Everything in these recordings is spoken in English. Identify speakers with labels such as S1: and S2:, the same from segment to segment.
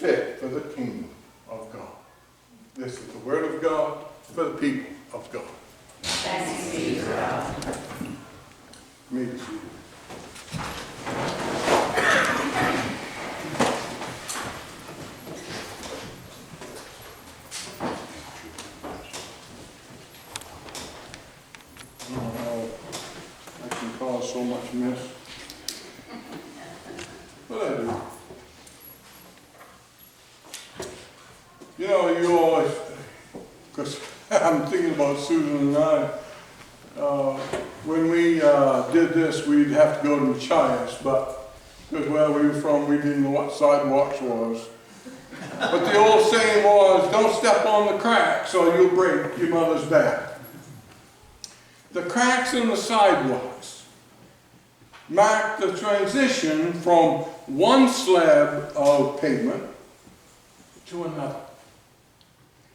S1: fit for the kingdom of God. This is the word of God for the people of God.
S2: Thanks be to God.
S1: May be seated. I can cause so much mess. But I do. You know, you always, because I'm thinking about Susan and I, when we did this, we'd have to go to Machias, but because where we were from, we didn't know what sidewalks was. But the old saying was, don't step on the cracks or you'll break your mother's back. The cracks in the sidewalks mark the transition from one slab of pavement to another.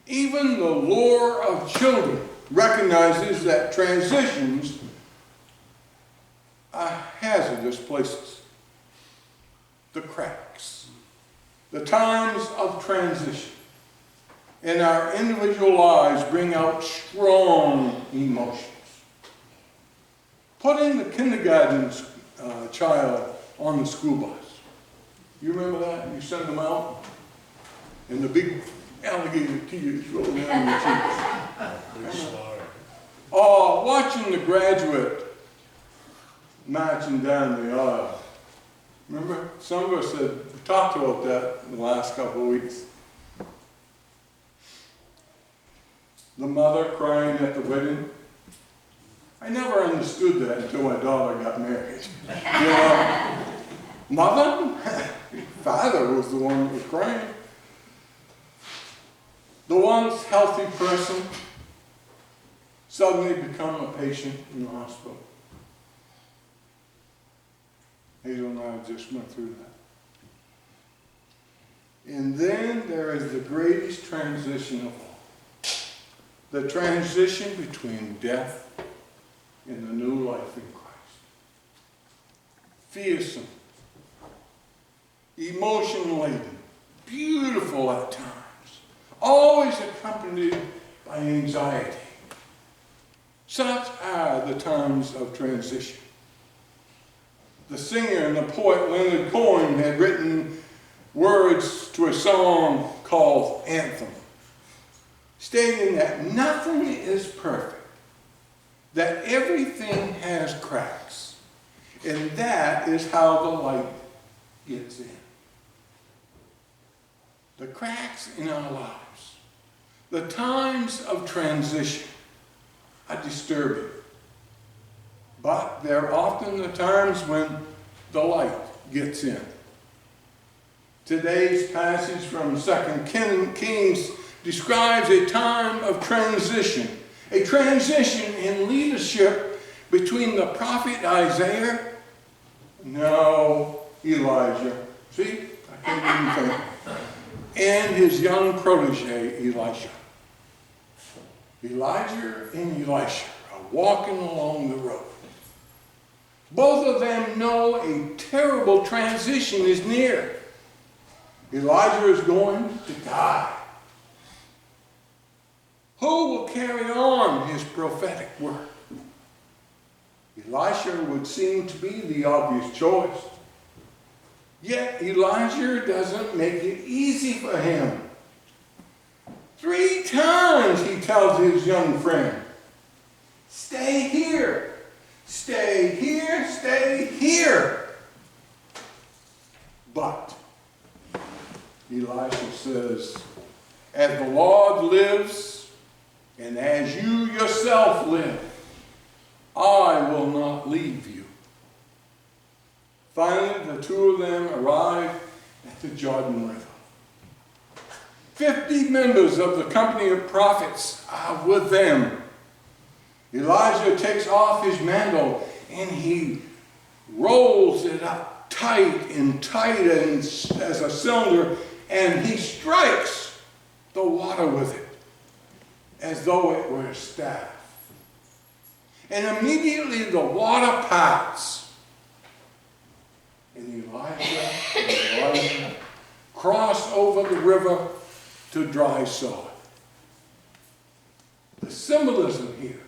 S1: Even the lore of children recognizes that transitions are hazardous places. The cracks, the times of transition in our individual lives bring out strong emotions. Putting the kindergarten child on the school bus. You remember that? You sent them out and the big alligator tears rolling down your cheeks. Oh, watching the graduate marching down the aisle. Remember? Some of us had talked about that in the last couple of weeks. The mother crying at the wedding. I never understood that until my daughter got married. You know, mother? Father was the one that was crying. The once healthy person suddenly become a patient in the hospital. Hazel and I just went through that. And then there is the greatest transition of all. The transition between death and the new life in Christ. Fearsome, emotion-laden, beautiful at times, always accompanied by anxiety. Such are the times of transition. The singer and the poet Leonard Cohen had written words to a song called Anthem, stating that nothing is perfect, that everything has cracks, and that is how the light gets in. The cracks in our lives, the times of transition are disturbing, but they're often the times when the light gets in. Today's passage from 2 Kings describes a time of transition, a transition in leadership between the prophet Isaiah, now Elijah, see, I can't even think, and his young protege, Elisha. Elijah and Elisha are walking along the road. Both of them know a terrible transition is near. Elijah is going to die. Who will carry on his prophetic work? Elisha would seem to be the obvious choice. Yet Elijah doesn't make it easy for him. 3 times he tells his young friend, stay here, stay here, stay here. But Elisha says, as the Lord lives, and as you yourself live, I will not leave you. Finally, the two of them arrive at the Jordan River. 50 members of the company of prophets are with them. Elijah takes off his mantle and he rolls it up tight and as a cylinder, and he strikes the water with it as though it were a staff. And immediately the water parts. And Elijah and Elijah cross over the river to dry sod. The symbolism here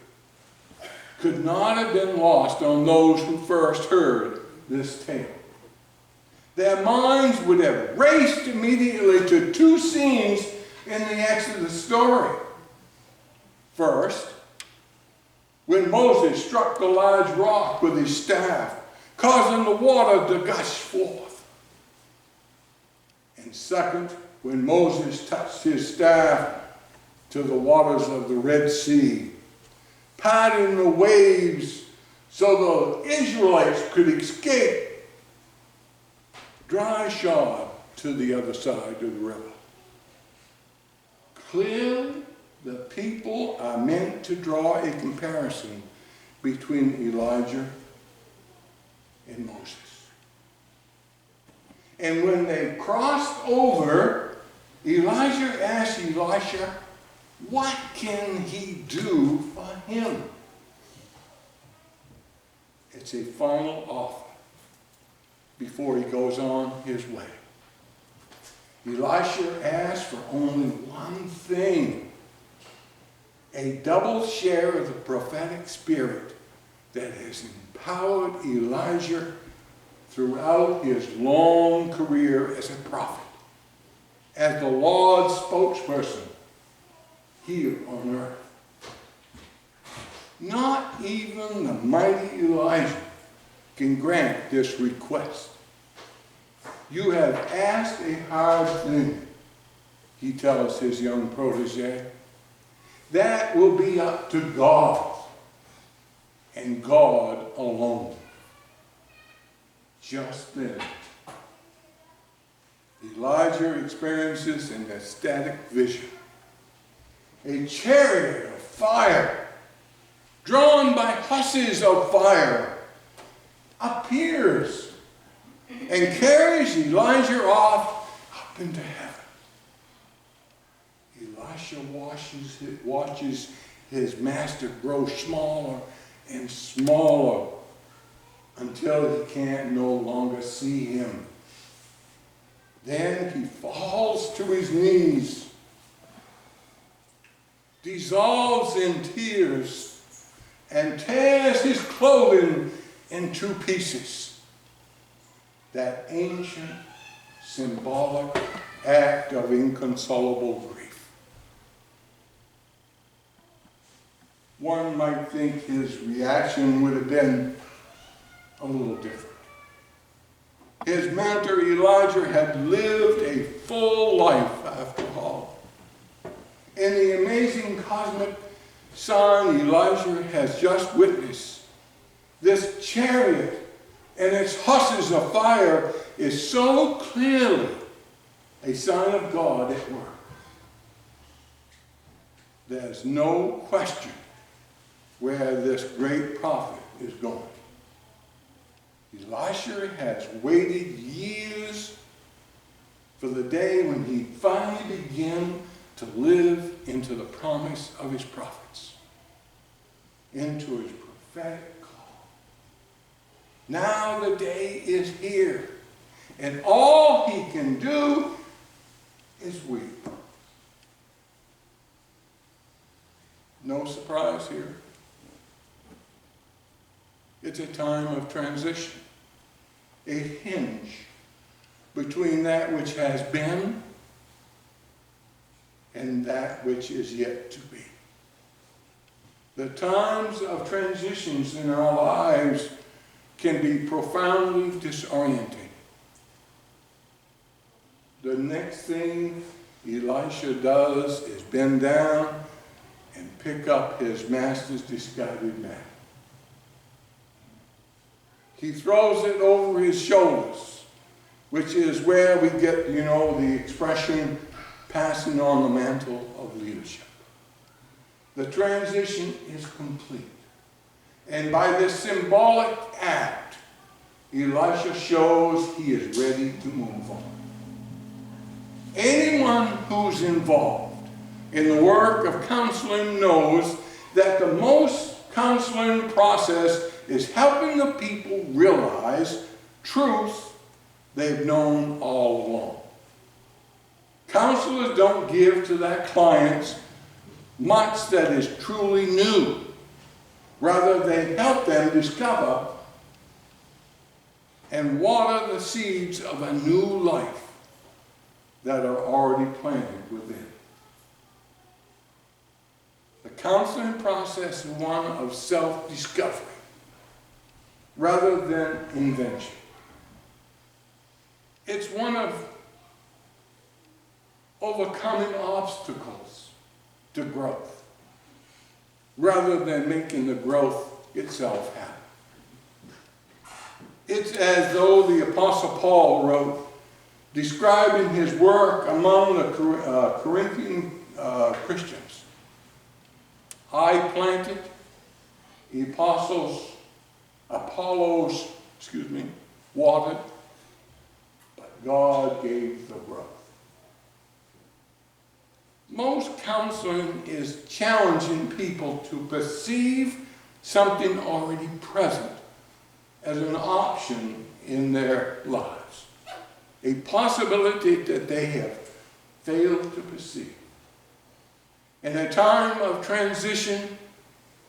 S1: could not have been lost on those who first heard this tale. Their minds would have raced immediately to two scenes in the Exodus story. First, when Moses struck the large rock with his staff, causing the water to gush forth. And second, when Moses touched his staff to the waters of the Red Sea, parting the waves so the Israelites could escape dry shod to the other side of the river. Clearly, the people are meant to draw a comparison between Elijah and Moses. And when they crossed over, Elijah asked Elisha, what can he do for him? It's a final offer before he goes on his way. Elisha asked for only one thing: a double share of the prophetic spirit that has empowered Elijah throughout his long career as a prophet, as the Lord's spokesperson here on earth. Not even the mighty Elijah can grant this request. You have asked a hard thing, he tells his young protege. That will be up to God, and God alone. Just then, Elijah experiences an ecstatic vision. A chariot of fire, drawn by horses of fire, appears and carries Elijah off up into heaven. Elisha watches his master grow smaller and smaller until he can no longer see him. Then he falls to his knees, dissolves in tears, and tears his clothing in two pieces. That ancient, symbolic act of inconsolable grief. One might think his reaction would have been a little different. His mentor Elijah had lived a full life after all. In the amazing cosmic sign Elijah has just witnessed, this chariot and its horses of fire is so clearly a sign of God at work. There's no question where this great prophet is going. Elisha has waited years for the day when he finally began to live into the promise of his prophets, into his prophetic call. Now the day is here, and all he can do is weep. No surprise here. It's a time of transition, a hinge between that which has been and that which is yet to be. The times of transitions in our lives can be profoundly disorienting. The next thing Elisha does is bend down and pick up his master's discarded mat. He throws it over his shoulders, which is where we get, the expression passing on the mantle of leadership. The transition is complete. And by this symbolic act, Elisha shows he is ready to move on. Anyone who's involved in the work of counseling knows that the most counseling process is helping the people realize truth they've known all along. Counselors don't give to their clients much that is truly new. Rather, they help them discover and water the seeds of a new life that are already planted within. The counseling process is one of self-discovery rather than invention. It's one of overcoming obstacles to growth rather than making the growth itself happen. It's as though the Apostle Paul wrote, describing his work among the Corinthian Christians. I planted, Apollos watered, but God gave the growth. Most counseling is challenging people to perceive something already present as an option in their lives, a possibility that they have failed to perceive. In a time of transition,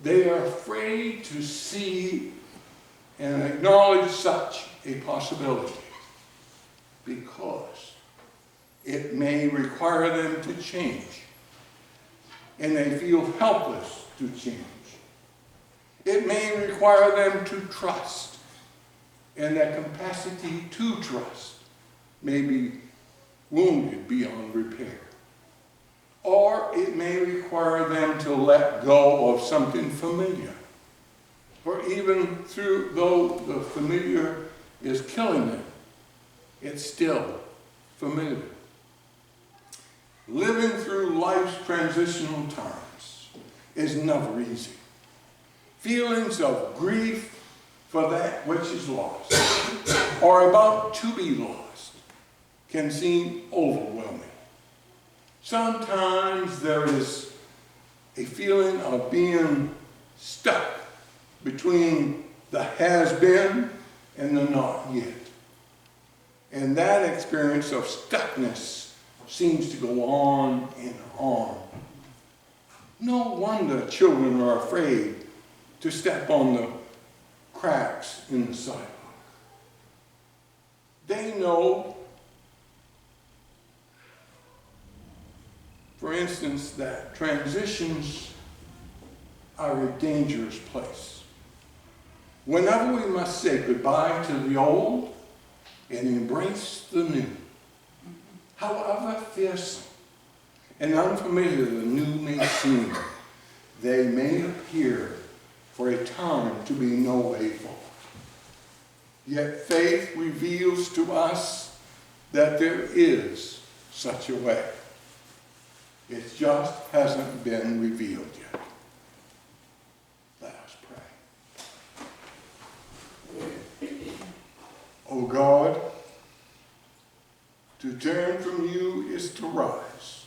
S1: they are afraid to see and acknowledge such a possibility because it may require them to change, and they feel helpless to change. It may require them to trust, and their capacity to trust may be wounded beyond repair. Or it may require them to let go of something familiar. Or even though the familiar is killing them, it's still familiar. Living through life's transitional times is never easy. Feelings of grief for that which is lost or about to be lost can seem overwhelming. Sometimes there is a feeling of being stuck between the has-been and the not yet. And that experience of stuckness seems to go on and on. No wonder children are afraid to step on the cracks in the sidewalk. They know, for instance, that transitions are a dangerous place. Whenever we must say goodbye to the old and embrace the new, however fearsome and unfamiliar the new may seem, they may appear for a time to be no way forward. Yet faith reveals to us that there is such a way. It just hasn't been revealed yet. Let us pray. O God, to turn from you is to rise,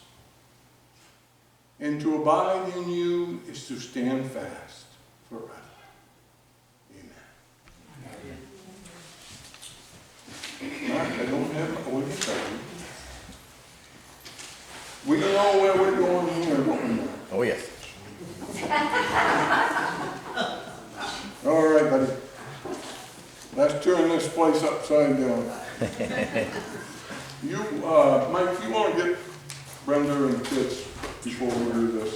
S1: and to abide in you is to stand fast forever. I don't have my way to tell you. We know where we're going here, don't we?
S3: Oh, yes.
S1: All right, buddy. Let's turn this place upside down. You, Mike, you want to get Brenda and the kids before we do this?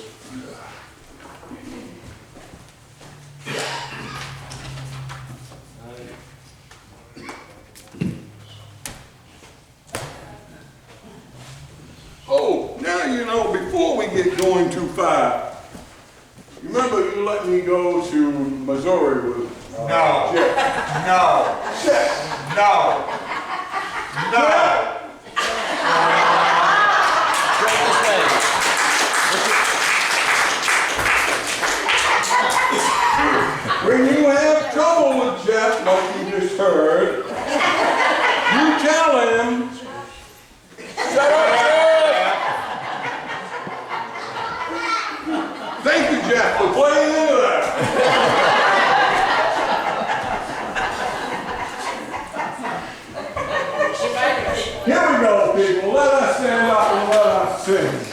S1: Oh, now you know, before we get going too far, you remember you let me go to Missouri with
S3: No.
S1: Jeff?
S3: No.
S1: Jeff.
S3: No. No.
S1: When you have trouble with Jeff, like you just heard, you tell him, shut up, Jeff! Thank you, Jeff, for playing into that. Here we go, people. Let us stand up and thing.